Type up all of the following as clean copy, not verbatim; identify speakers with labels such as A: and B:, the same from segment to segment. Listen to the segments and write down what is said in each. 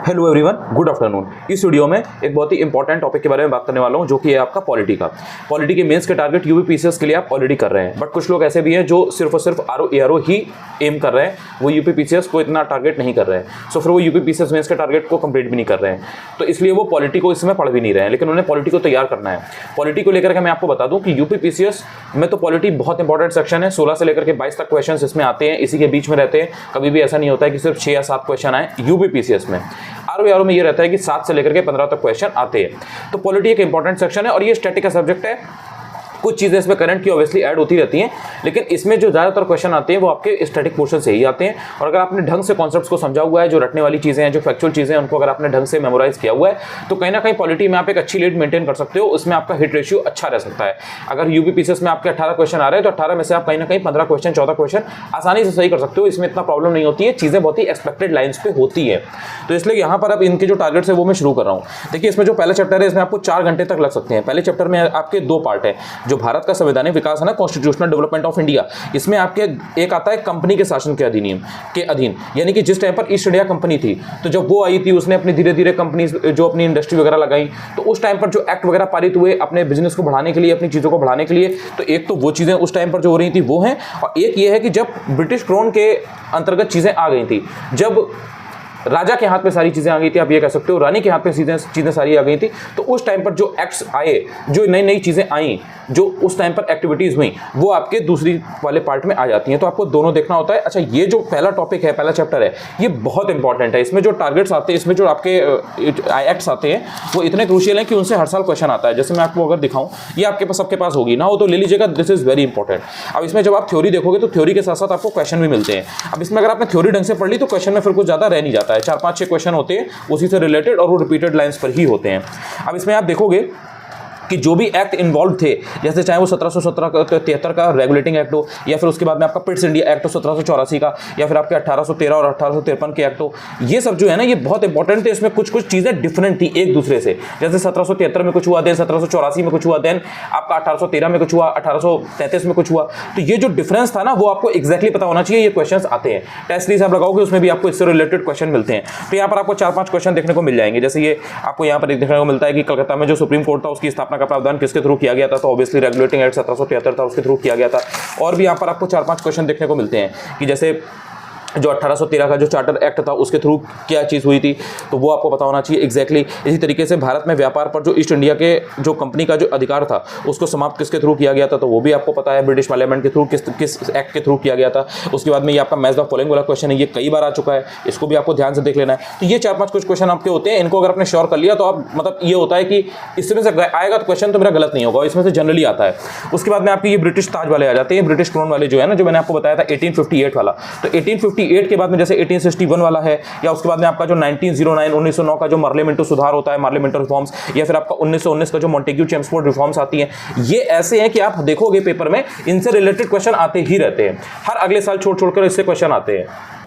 A: Hello everyone, good afternoon. इस video में एक बहुत ही इंपॉर्टेंट टॉपिक के बारे में बात करने वाला हूं, जो कि है आपका पॉलिटी का। पॉलिटी के मेंस के टारगेट यूपीपीसीएस के लिए आप ऑलरेडी कर रहे हैं, बट कुछ लोग ऐसे भी हैं जो सिर्फ और सिर्फ आरओ एआरओ ही एम कर रहे हैं, वो यूपीपीसीएस को इतना टारगेट नहीं कर रहे हैं। सो फिर वो यूपीपीसीएस मेंस के टारगेट को कंप्लीट भी नहीं कर रहे हैं, तो इसलिए वो पॉलिटी को इस समय पढ़ भी नहीं रहे हैं, लेकिन उन्हें पॉलिटी को तैयार करना है। पॉलिटी को लेकर के मैं आपको बता दूं कि यूपीपीसीएस में तो पॉलिटी बहुत इंपॉर्टेंट सेक्शन है। 16 से लेकर के 22 तक क्वेश्चन इसमें आते हैं, इसी के बीच में रहते हैं। कभी भी ऐसा नहीं होता है कि सिर्फ 6 या 7 क्वेश्चन आए यूपीपीसीएस में। आरओ में ये रहता है कि 7 से लेकर के 15 तक क्वेश्चन आते हैं। तो पॉलिटी एक इंपॉर्टेंट सेक्शन है और ये स्टैटिक का सब्जेक्ट है। कुछ चीज़ें इसमें करंट की ऑब्वियसली ऐड होती रहती हैं, लेकिन इसमें जो ज़्यादातर क्वेश्चन आते हैं वो आपके स्टैटिक पोर्शन से ही आते हैं। और अगर आपने ढंग से कॉन्सेप्ट्स को समझा हुआ है, जो रटने वाली चीज़ें हैं, जो फैक्चुअल चीज़ें हैं, उनको अगर आपने ढंग से मेमोराइज किया हुआ है, तो कहीं ना कहीं पॉलिटी में आप एक अच्छी लीड मेंटेन कर सकते हो। उसमें आपका हिट रेशियो अच्छा रह सकता है। अगर यूपीपीसीएस में आपके 18 क्वेश्चन आ रहे हैं, तो 18 में से आप कहीं ना कहीं 15 क्वेश्चन 14 क्वेश्चन आसानी से सही कर सकते हो। इसमें इतना प्रॉब्लम नहीं होती है, चीज़ें बहुत ही एक्सपेक्टेड लाइन्स पे होती है। तो इसलिए यहाँ पर अब इनके जो टारगेट्स है वो मैं शुरू कर रहा हूँ। देखिए, इसमें जो पहला चैप्टर है, इसमें आपको 4 घंटे तक लग सकते हैं। पहले चैप्टर में आपके 2 पार्ट है। जो भारत का संवैधानिक विकास है ना, कॉन्स्टिट्यूशनल डेवलपमेंट ऑफ इंडिया, इसमें आपके एक आता है कंपनी के शासन के अधिनियम के अधीन। यानी कि जिस टाइम पर ईस्ट इंडिया कंपनी थी, तो जब वो आई थी, उसने अपनी धीरे धीरे कंपनी जो अपनी इंडस्ट्री वगैरह लगाई, तो उस टाइम पर जो एक्ट वगैरह पारित हुए अपने बिजनेस को बढ़ाने के लिए, अपनी चीज़ों को बढ़ाने के लिए, तो एक तो वो चीज़ें उस टाइम पर जो हो रही थी वो हैं, और एक ये है कि जब ब्रिटिश क्राउन के अंतर्गत चीज़ें आ गई थी, जब राजा के हाथ में सारी चीज़ें आ गई थी, आप ये कह सकते हो रानी के हाथ में चीज़ें सारी आ गई थी, तो उस टाइम पर जो एक्ट्स आए, जो नई नई चीज़ें आई, जो उस टाइम पर एक्टिविटीज़ हुई, वो आपके दूसरी वाले पार्ट में आ जाती हैं। तो आपको दोनों देखना होता है। अच्छा, ये जो पहला टॉपिक है, पहला चैप्टर है, ये बहुत इंपॉर्टेंट है। इसमें जो टारगेट्स आते हैं, इसमें जो आपके एक्ट्स आते हैं, वो इतने क्रूशियल हैं कि उनसे हर साल क्वेश्चन आता है। जैसे मैं आपको अगर दिखाऊं, ये आपके पास सबके पास होगी ना, हो तो ले लीजिएगा, दिस इज़ वेरी इंपॉर्टेंट। अब इसमें जब आप थ्योरी देखोगे, तो थ्योरी के साथ साथ आपको क्वेश्चन भी मिलते हैं। अब इसमें अगर आपने थ्योरी ढंग से पढ़ ली, तो क्वेश्चन में फिर कुछ ज़्यादा रह नहीं जाता है। 4-5-6 क्वेश्चन होते हैं उसी से रिलेटेड, और वो रिपीटेड लाइंस पर ही होते हैं। अब इसमें आप देखोगे कि जो भी एक्ट इन्वॉल्व थे, जैसे चाहे वो 1773 का रेगुलेटिंग एक्ट हो, या फिर उसके बाद में आपका पिट्स इंडिया एक्ट हो 1784 का, या फिर आपके 1813 और 1853 के एक्ट हो, ये सब जो है ना, ये बहुत इंपॉर्टेंट थे। इसमें कुछ कुछ चीज़ें डिफरेंट थी एक दूसरे से। जैसे 1773 में कुछ हुआ, देन 1784 में कुछ हुआ, देन आपका 1813 में कुछ हुआ, 1833 में कुछ हुआ। तो ये जो डिफरेंस था ना, वो आपको एक्जैक्टली पता होना चाहिए। ये क्वेश्चन आते हैं, टेस्ट सीरीज आप लगाओगे, उसमें भी आपको इससे रिलेटेड क्वेश्चन मिलते हैं। तो यहाँ पर आपको 4-5 क्वेश्चन देखने को मिल जाएंगे। जैसे ये आपको यहाँ पर देखने को मिलता है कि कलकत्ता में जो सुप्रीम कोर्ट था, उसकी स्थापना का प्रावधान किसके थ्रू किया गया था, तो ऑब्वियसली रेगुलेटिंग एक्ट 1773 था, उसके थ्रू किया गया था। और भी यहाँ पर आपको 4-5 क्वेश्चन देखने को मिलते हैं कि जैसे जो 1813 का जो चार्टर एक्ट था, उसके थ्रू क्या चीज़ हुई थी, तो वो आपको पता होना चाहिए एक्जैक्टली। इसी तरीके से भारत में व्यापार पर जो ईस्ट इंडिया के जो कंपनी का जो अधिकार था, उसको समाप्त किसके थ्रू किया गया था, तो वो भी आपको पता है, ब्रिटिश पार्लियामेंट के थ्रू, किस एक्ट के थ्रू किया गया था। उसके बाद में ये आपका मैच द फॉलोइंग वाला क्वेश्चन है, ये कई बार आ चुका है, इसको भी आपको ध्यान से देख लेना है। तो ये 4-5 कुछ क्वेश्चन आपके होते हैं। इनको अगर आपने श्योर कर लिया, तो आप मतलब ये होता है कि इसमें से आएगा तो क्वेश्चन तो मेरा गलत नहीं होगा, इसमें से जनरली आता है। उसके बाद में आपके ये ब्रिटिश ताज वाले आ जाते हैं, ब्रिटिश क्राउन वाले जो है ना, जो मैंने आपको बताया था 1858 वाला। तो 1858 के बाद में जैसे 1861 वाला है, या उसके बाद में आपका जो 1909 का जो मार्लियामेंटो सुधार होता है, मार्लियामेंटो रिफॉर्म्स, या फिर आपका 1919 का जो मॉन्टेग्यू चेम्सफोर्ड रिफॉर्म्स आती हैं। ये ऐसे हैं कि आप देखोगे पेपर में इनसे रिलेटेड क्वेश्चन आते ही रहते हैं। हर अगले साल छोड़ इससे क्वेश्चन आते हैं।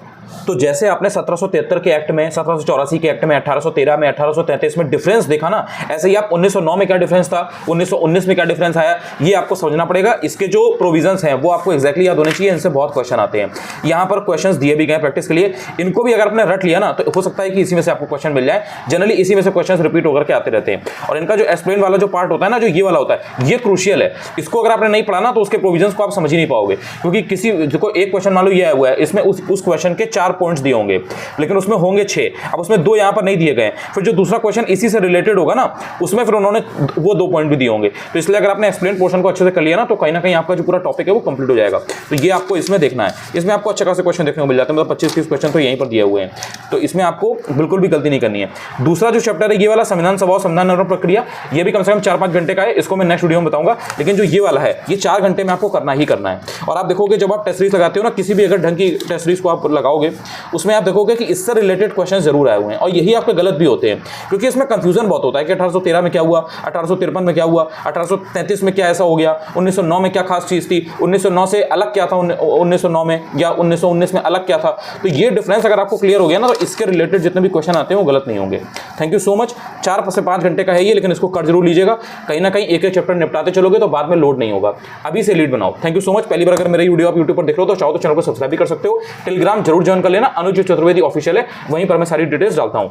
A: तो जैसे आपने 1773 के एक्ट में, 1784 के एक्ट में, 1813 में, 1833 में डिफरेंस देखा ना, ऐसे ही आप 1909 में क्या डिफरेंस था, 1919 में क्या डिफरेंस आया, ये आपको समझना पड़ेगा। इसके जो प्रोविजंस हैं वो आपको एक्जैक्टली याद होने चाहिए। इनसे बहुत क्वेश्चन आते हैं। यहाँ पर क्वेश्चंस दिए भी गए प्रैक्टिस के लिए, इनको भी अगर आपने रट लिया ना, तो हो सकता है कि इसी में से आपको क्वेश्चन मिल जाए। जनरली इसी में से क्वेश्चन रिपीट होकर के आते रहते हैं। और इनका जो एक्सप्लेन वाला जो पार्ट होता है ना, जो ये वाला होता है, ये क्रूशियल है। इसको अगर आपने नहीं पढ़ा ना, तो उसके प्रोविजंस को आप समझ ही नहीं पाओगे, क्योंकि किसी को एक क्वेश्चन मान लो ये हुआ है, इसमें उस क्वेश्चन के 4 पॉइंट्स दिए होंगे, लेकिन उसमें होंगे 6। अब उसमें 2 यहां पर नहीं दिए गए। फिर जो दूसरा क्वेश्चन इसी से रिलेटेड होगा ना, उसमें फिर उन्होंने वो 2 पॉइंट भी दिए होंगे। तो इसलिए अगर आपने एक्सप्लेन पोर्शन को अच्छे से कर लिया ना, तो कहीं ना कहीं आपका जो पूरा टॉपिक है वो कंप्लीट हो जाएगा। तो ये आपको इसमें देखना है। इसमें आपको अच्छे खासे क्वेश्चन देखने को मिल जाते हैं, मतलब 25-30 क्वेश्चन तो यहीं पर दिए हुए हैं। तो इसमें आपको बिल्कुल भी गलती नहीं करनी है। दूसरा जो चैप्टर है, ये वाला संविधान सभा और संविधान निर्माण प्रक्रिया, ये भी कम से कम 4-5 घंटे का है। इसको मैं नेक्स्ट वीडियो में बताऊंगा। लेकिन जो ये वाला है, ये 4 घंटे में आपको करना ही करना है। और आप देखोगे, जब आप टेस्ट सीरीज लगाते हो ना, किसी भी अगर ढंग की टेस्ट सीरीज को आप लगाओगे, उसमें आप देखोगे कि इससे रिलेटेड क्वेश्चन जरूर आए हुए हैं। और यही आपके गलत भी होते हैं, क्योंकि इसमें कंफ्यूजन बहुत होता है कि 1813 में क्या हुआ, 1853 में क्या हुआ, 1833 में क्या ऐसा हो गया, 1909 में क्या खास चीज थी, 1909 से अलग क्या था 1909 में, या 1919 में अलग क्या था। तो ये डिफरेंस अगर आपको क्लियर हो गया ना, तो इसके रिलेटेड जितने भी क्वेश्चन आते हैं वो गलत नहीं होंगे। Thank you so much. 4 से 5 घंटे का है ये, लेकिन इसको कर जरूर लीजिएगा। कहीं ना कहीं एक चैप्टर निपटाते चलोगे तो बाद में लोड नहीं होगा। अभी से लीड बनाओ। Thank you so much. पहली बार अगर मेरी वीडियो आप यूट्यूब पर देख रहे हो, तो चाहो तो चैनल को सब्सक्राइब भी कर सकते हो। टेलीग्राम जरूर ज्वाइन कर लेना, अनुज चतुर्वेदी ऑफिशियल है, वहीं पर मैं सारी डिटेल्स डालता हूं।